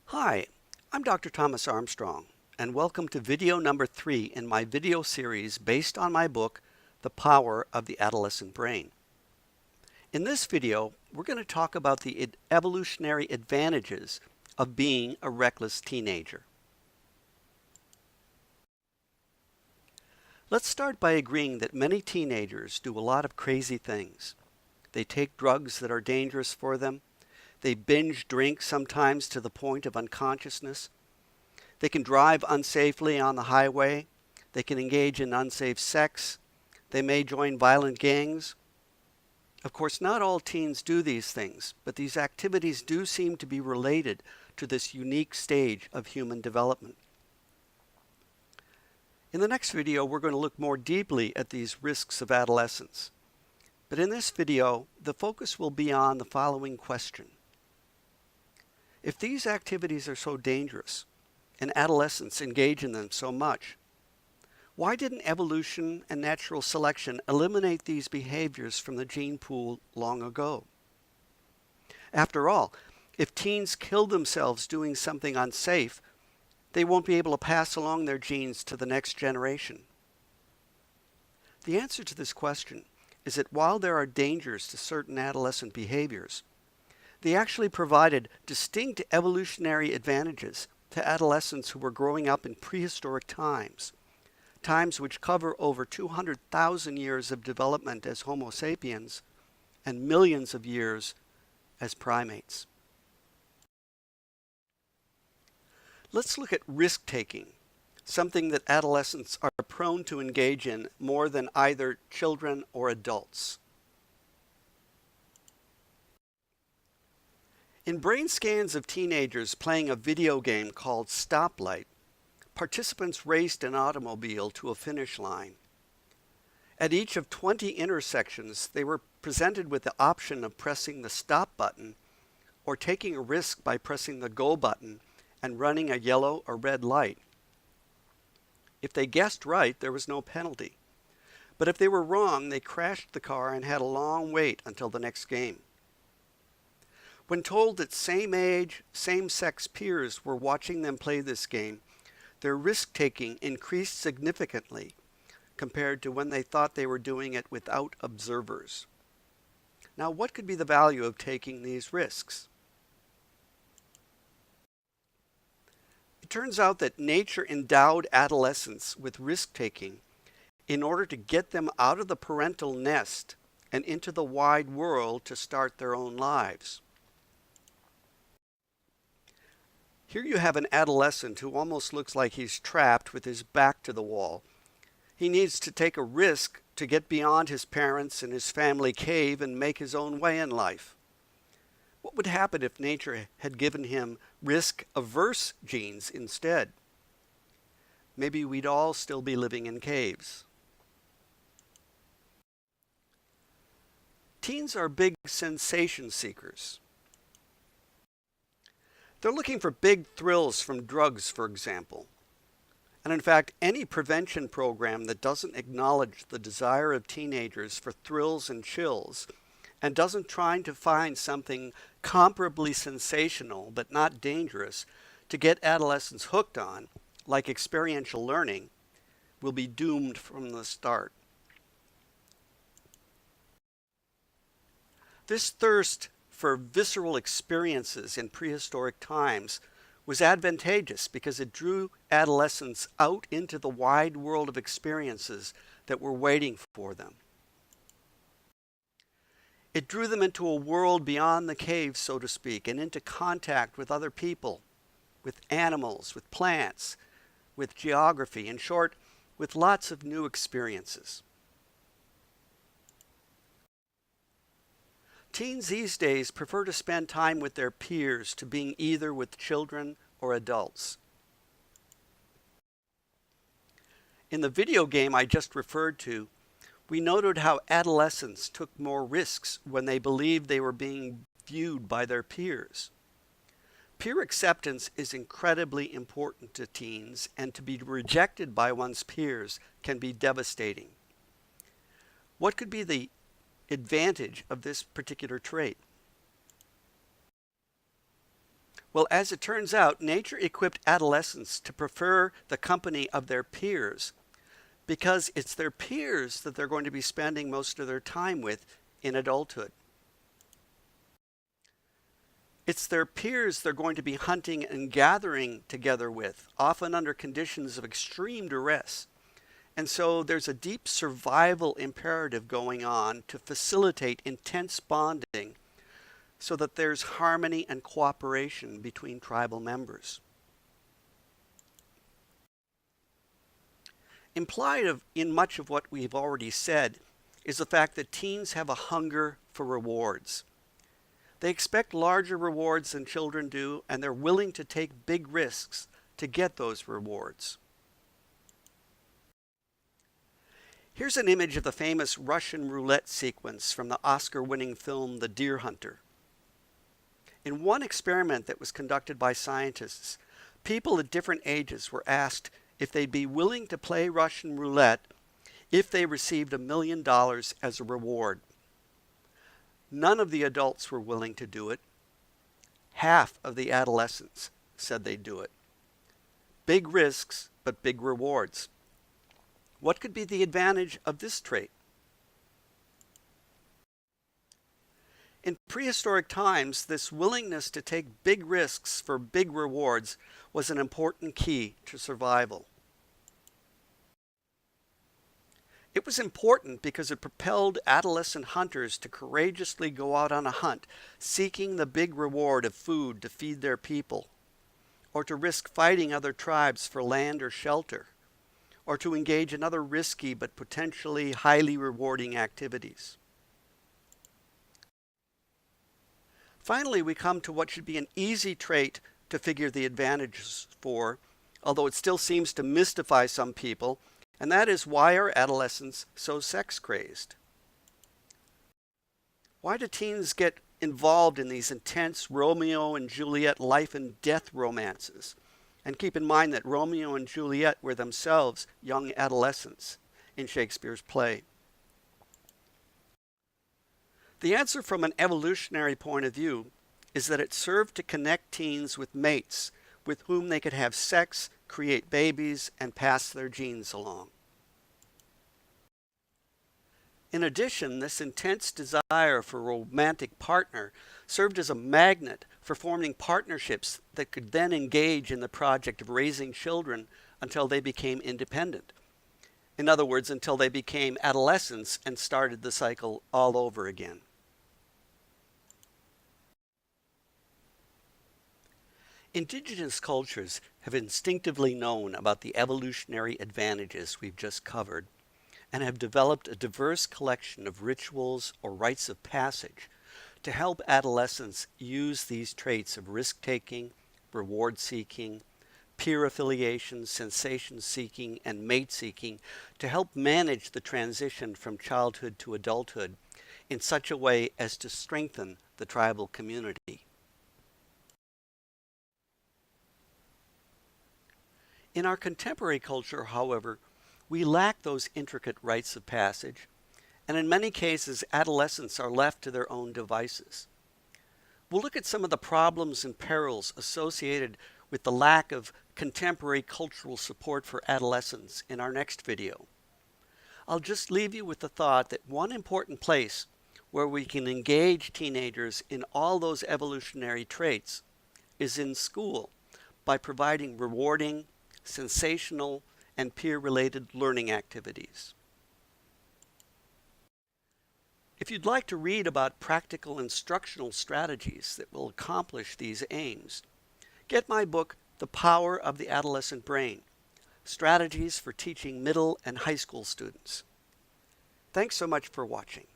Hi, I'm Dr. Thomas Armstrong, and welcome to video number 3 in my video series based on my book, The Power of the Adolescent Brain. In this video, we're going to talk about the evolutionary advantages of being a reckless teenager. Let's start by agreeing that many teenagers do a lot of crazy things. They take drugs that are dangerous for them. They binge drink sometimes to the point of unconsciousness. They can drive unsafely on the highway. They can engage in unsafe sex. They may join violent gangs. Of course, not all teens do these things, but these activities do seem to be related to this unique stage of human development. In the next video, we're going to look more deeply at these risks of adolescence. But in this video, the focus will be on the following question. If these activities are so dangerous, and adolescents engage in them so much, why didn't evolution and natural selection eliminate these behaviors from the gene pool long ago? After all, if teens kill themselves doing something unsafe, they won't be able to pass along their genes to the next generation. The answer to this question is that while there are dangers to certain adolescent behaviors, they actually provided distinct evolutionary advantages to adolescents who were growing up in prehistoric times, times which cover over 200,000 years of development as Homo sapiens and millions of years as primates. Let's look at risk-taking, something that adolescents are prone to engage in more than either children or adults. In brain scans of teenagers playing a video game called Stoplight, participants raced an automobile to a finish line. At each of 20 intersections, they were presented with the option of pressing the stop button or taking a risk by pressing the go button and running a yellow or red light. If they guessed right, there was no penalty. But if they were wrong, they crashed the car and had a long wait until the next game. When told that same-age, same-sex peers were watching them play this game, their risk-taking increased significantly compared to when they thought they were doing it without observers. Now, what could be the value of taking these risks? It turns out that nature endowed adolescents with risk-taking in order to get them out of the parental nest and into the wide world to start their own lives. Here you have an adolescent who almost looks like he's trapped with his back to the wall. He needs to take a risk to get beyond his parents and his family cave and make his own way in life. What would happen if nature had given him risk-averse genes instead? Maybe we'd all still be living in caves. Teens are big sensation seekers. They're looking for big thrills from drugs, for example. And in fact, any prevention program that doesn't acknowledge the desire of teenagers for thrills and chills and doesn't try to find something comparably sensational but not dangerous to get adolescents hooked on, like experiential learning, will be doomed from the start. This thirst for visceral experiences in prehistoric times was advantageous because it drew adolescents out into the wide world of experiences that were waiting for them. It drew them into a world beyond the cave, so to speak, and into contact with other people, with animals, with plants, with geography, in short, with lots of new experiences. Teens these days prefer to spend time with their peers to being either with children or adults. In the video game I just referred to, we noted how adolescents took more risks when they believed they were being viewed by their peers. Peer acceptance is incredibly important to teens, and to be rejected by one's peers can be devastating. What could be the advantage of this particular trait? Well, as it turns out, nature equipped adolescents to prefer the company of their peers because it's their peers that they're going to be spending most of their time with in adulthood. It's their peers they're going to be hunting and gathering together with, often under conditions of extreme duress. And so there's a deep survival imperative going on to facilitate intense bonding so that there's harmony and cooperation between tribal members. Implied in much of what we've already said is the fact that teens have a hunger for rewards. They expect larger rewards than children do, and they're willing to take big risks to get those rewards. Here's an image of the famous Russian roulette sequence from the Oscar-winning film The Deer Hunter. In one experiment that was conducted by scientists, people at different ages were asked if they'd be willing to play Russian roulette if they received $1 million as a reward. None of the adults were willing to do it. Half of the adolescents said they'd do it. Big risks, but big rewards. What could be the advantage of this trait? In prehistoric times, this willingness to take big risks for big rewards was an important key to survival. It was important because it propelled adolescent hunters to courageously go out on a hunt, seeking the big reward of food to feed their people, or to risk fighting other tribes for land or shelter, or to engage in other risky but potentially highly rewarding activities. Finally, we come to what should be an easy trait to figure the advantages for, although it still seems to mystify some people, and that is, why are adolescents so sex crazed? Why do teens get involved in these intense Romeo and Juliet life and death romances? And keep in mind that Romeo and Juliet were themselves young adolescents in Shakespeare's play. The answer from an evolutionary point of view is that it served to connect teens with mates with whom they could have sex, create babies, and pass their genes along. In addition, this intense desire for a romantic partner served as a magnet for forming partnerships that could then engage in the project of raising children until they became independent. In other words, until they became adolescents and started the cycle all over again. Indigenous cultures have instinctively known about the evolutionary advantages we've just covered and have developed a diverse collection of rituals or rites of passage to help adolescents use these traits of risk-taking, reward-seeking, peer affiliation, sensation-seeking, and mate-seeking to help manage the transition from childhood to adulthood in such a way as to strengthen the tribal community. In our contemporary culture, however, we lack those intricate rites of passage, and in many cases, adolescents are left to their own devices. We'll look at some of the problems and perils associated with the lack of contemporary cultural support for adolescents in our next video. I'll just leave you with the thought that one important place where we can engage teenagers in all those evolutionary traits is in school by providing rewarding, sensational, and peer-related learning activities. If you'd like to read about practical instructional strategies that will accomplish these aims, get my book, The Power of the Adolescent Brain: Strategies for Teaching Middle and High School Students. Thanks so much for watching.